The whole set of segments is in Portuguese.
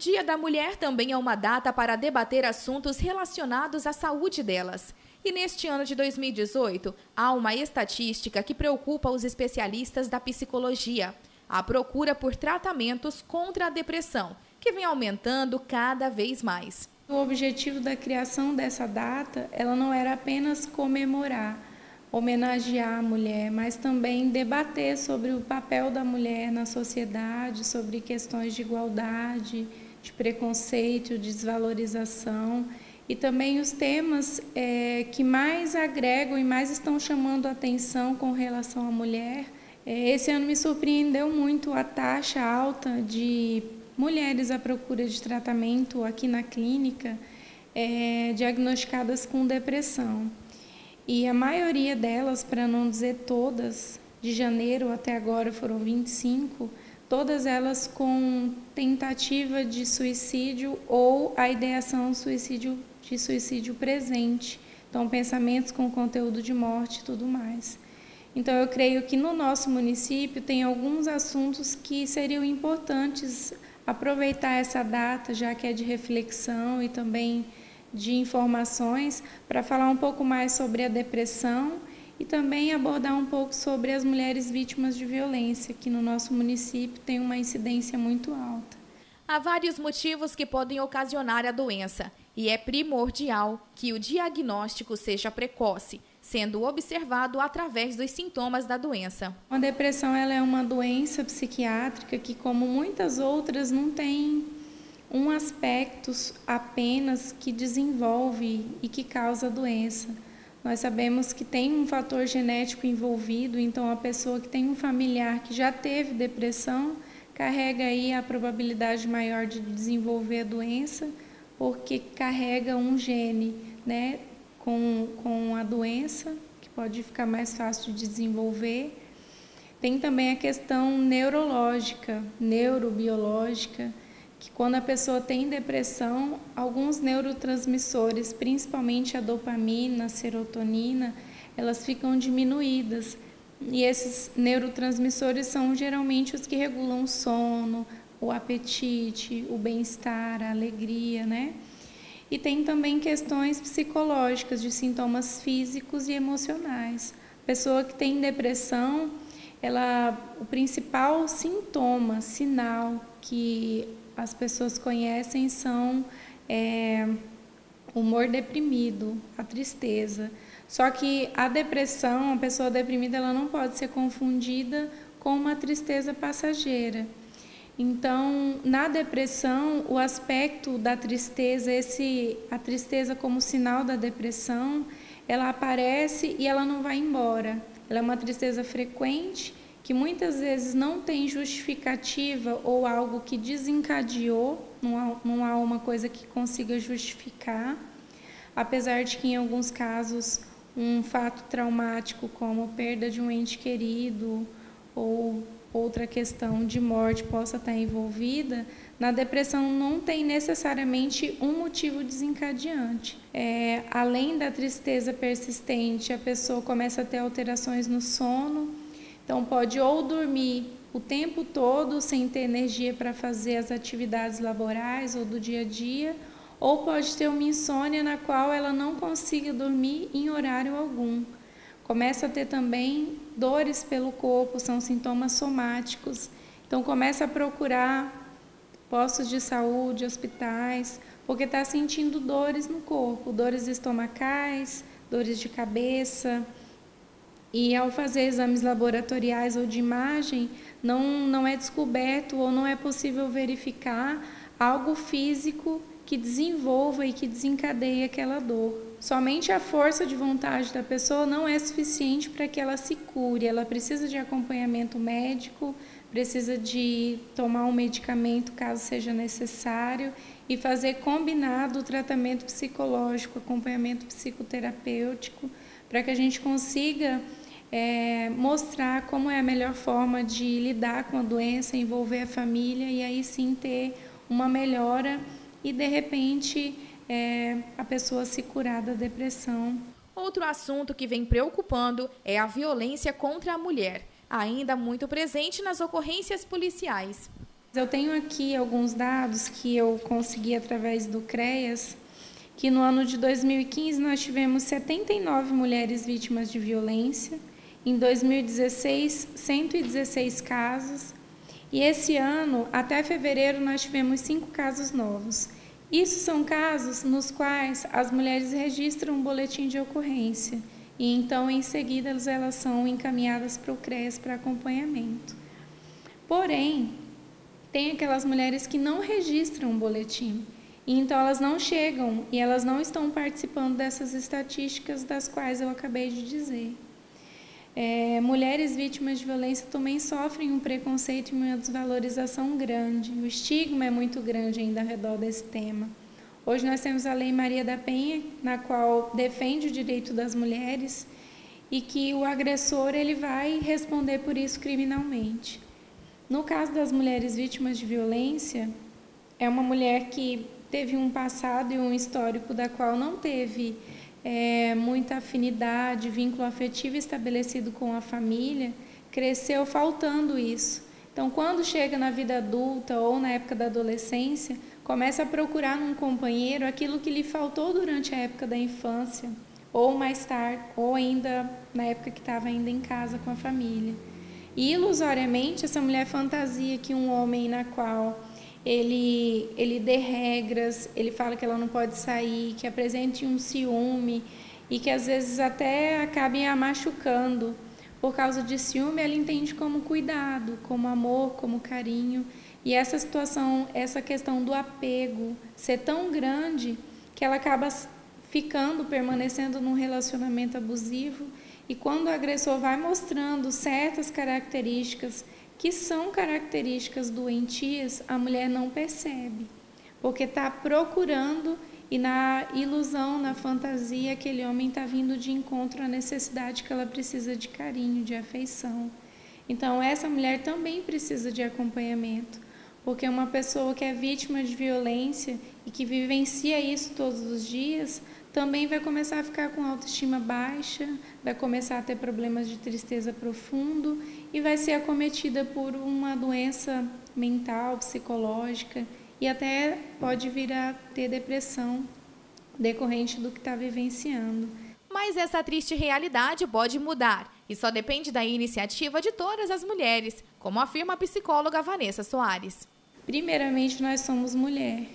Dia da Mulher também é uma data para debater assuntos relacionados à saúde delas. E neste ano de 2018, há uma estatística que preocupa os especialistas da psicologia: a procura por tratamentos contra a depressão, que vem aumentando cada vez mais. O objetivo da criação dessa data, ela não era apenas comemorar, homenagear a mulher, mas também debater sobre o papel da mulher na sociedade, sobre questões de igualdade, de preconceito, de desvalorização e também os temas que mais agregam e mais estão chamando a atenção com relação à mulher. Esse ano me surpreendeu muito a taxa alta de mulheres à procura de tratamento aqui na clínica, diagnosticadas com depressão. E a maioria delas, para não dizer todas, de janeiro até agora foram 25, todas elas com tentativa de suicídio ou a ideação de suicídio presente. Então, pensamentos com conteúdo de morte e tudo mais. Então, eu creio que no nosso município tem alguns assuntos que seriam importantes aproveitar essa data, já que é de reflexão e também de informações, para falar um pouco mais sobre a depressão e também abordar um pouco sobre as mulheres vítimas de violência, que no nosso município tem uma incidência muito alta. Há vários motivos que podem ocasionar a doença e é primordial que o diagnóstico seja precoce, sendo observado através dos sintomas da doença. A depressão ela é uma doença psiquiátrica que, como muitas outras, não tem um aspecto apenas que desenvolve e que causa a doença. Nós sabemos que tem um fator genético envolvido, então a pessoa que tem um familiar que já teve depressão carrega aí a probabilidade maior de desenvolver a doença, porque carrega um gene, né, com a doença, que pode ficar mais fácil de desenvolver. Tem também a questão neurológica, neurobiológica, que quando a pessoa tem depressão, alguns neurotransmissores, principalmente a dopamina, a serotonina, elas ficam diminuídas. E esses neurotransmissores são geralmente os que regulam o sono, o apetite, o bem-estar, a alegria, né? E tem também questões psicológicas, de sintomas físicos e emocionais. A pessoa que tem depressão, o principal sintoma, sinal que as pessoas conhecem são o humor deprimido, a tristeza. Só que a depressão, a pessoa deprimida, ela não pode ser confundida com uma tristeza passageira. Então, na depressão, o aspecto da tristeza, a tristeza como sinal da depressão, ela aparece e ela não vai embora. Ela é uma tristeza frequente, que muitas vezes não tem justificativa ou algo que desencadeou, não há uma coisa que consiga justificar, apesar de que em alguns casos um fato traumático como perda de um ente querido ou outra questão de morte possa estar envolvida, na depressão não tem necessariamente um motivo desencadeante. Além da tristeza persistente, a pessoa começa a ter alterações no sono, então pode ou dormir o tempo todo sem ter energia para fazer as atividades laborais ou do dia a dia, ou pode ter uma insônia na qual ela não consiga dormir em horário algum. Começa a ter também dores pelo corpo, são sintomas somáticos. Então começa a procurar postos de saúde, hospitais, porque está sentindo dores no corpo, dores estomacais, dores de cabeça. E ao fazer exames laboratoriais ou de imagem, não é descoberto ou não é possível verificar algo físico que desenvolva e que desencadeie aquela dor. Somente a força de vontade da pessoa não é suficiente para que ela se cure. Ela precisa de acompanhamento médico, precisa de tomar um medicamento caso seja necessário e fazer combinado o tratamento psicológico, acompanhamento psicoterapêutico, para que a gente consiga mostrar como é a melhor forma de lidar com a doença, envolver a família e aí sim ter uma melhora e, de repente, a pessoa se curar da depressão. Outro assunto que vem preocupando é a violência contra a mulher, ainda muito presente nas ocorrências policiais. Eu tenho aqui alguns dados que eu consegui através do CREAS, que no ano de 2015 nós tivemos 79 mulheres vítimas de violência, em 2016, 116 casos, e esse ano, até fevereiro, nós tivemos 5 casos novos. Isso são casos nos quais as mulheres registram um boletim de ocorrência, e então, em seguida, elas são encaminhadas para o CREAS para acompanhamento. Porém, tem aquelas mulheres que não registram um boletim, e então elas não chegam e elas não estão participando dessas estatísticas das quais eu acabei de dizer. Mulheres vítimas de violência também sofrem um preconceito e uma desvalorização grande. O estigma é muito grande ainda ao redor desse tema. Hoje nós temos a Lei Maria da Penha, na qual defende o direito das mulheres e que o agressor ele vai responder por isso criminalmente. No caso das mulheres vítimas de violência, é uma mulher que teve um passado e um histórico da qual não teve muita afinidade, vínculo afetivo estabelecido com a família, cresceu faltando isso. Então, quando chega na vida adulta ou na época da adolescência, começa a procurar num companheiro aquilo que lhe faltou durante a época da infância, ou mais tarde, ou ainda na época que estava ainda em casa com a família. E, ilusoriamente, essa mulher fantasia que um homem na qual ele dê regras, ele fala que ela não pode sair, que apresente um ciúme e que às vezes até acabe a machucando. Por causa de ciúme, ela entende como cuidado, como amor, como carinho. E essa situação, essa questão do apego ser tão grande que ela acaba permanecendo num relacionamento abusivo. E quando o agressor vai mostrando certas características que são características doentias, a mulher não percebe, porque está procurando e na ilusão, na fantasia, aquele homem está vindo de encontro à necessidade que ela precisa de carinho, de afeição. Então, essa mulher também precisa de acompanhamento, porque uma pessoa que é vítima de violência e que vivencia isso todos os dias, também vai começar a ficar com autoestima baixa, vai começar a ter problemas de tristeza profundo e vai ser acometida por uma doença mental, psicológica e até pode vir a ter depressão decorrente do que está vivenciando. Mas essa triste realidade pode mudar e só depende da iniciativa de todas as mulheres, como afirma a psicóloga Vanessa Soares. Primeiramente, nós somos mulher.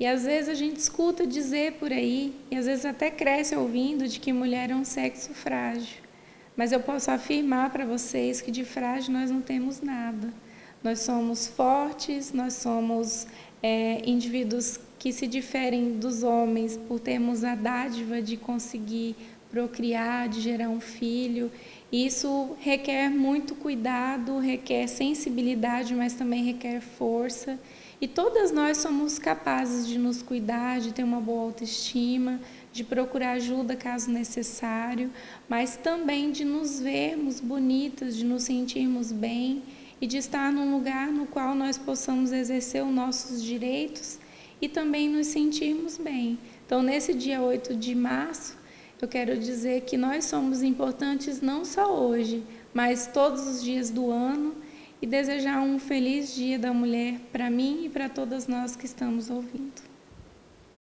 E às vezes a gente escuta dizer por aí, e às vezes até cresce ouvindo, de que mulher é um sexo frágil. Mas eu posso afirmar para vocês que de frágil nós não temos nada. Nós somos fortes, nós somos indivíduos que se diferem dos homens por termos a dádiva de conseguir procriar, de gerar um filho. Isso requer muito cuidado, requer sensibilidade, mas também requer força. E todas nós somos capazes de nos cuidar, de ter uma boa autoestima, de procurar ajuda caso necessário, mas também de nos vermos bonitas, de nos sentirmos bem e de estar num lugar no qual nós possamos exercer os nossos direitos e também nos sentirmos bem. Então, nesse dia 8 de março, eu quero dizer que nós somos importantes não só hoje, mas todos os dias do ano, e desejar um feliz Dia da Mulher para mim e para todas nós que estamos ouvindo.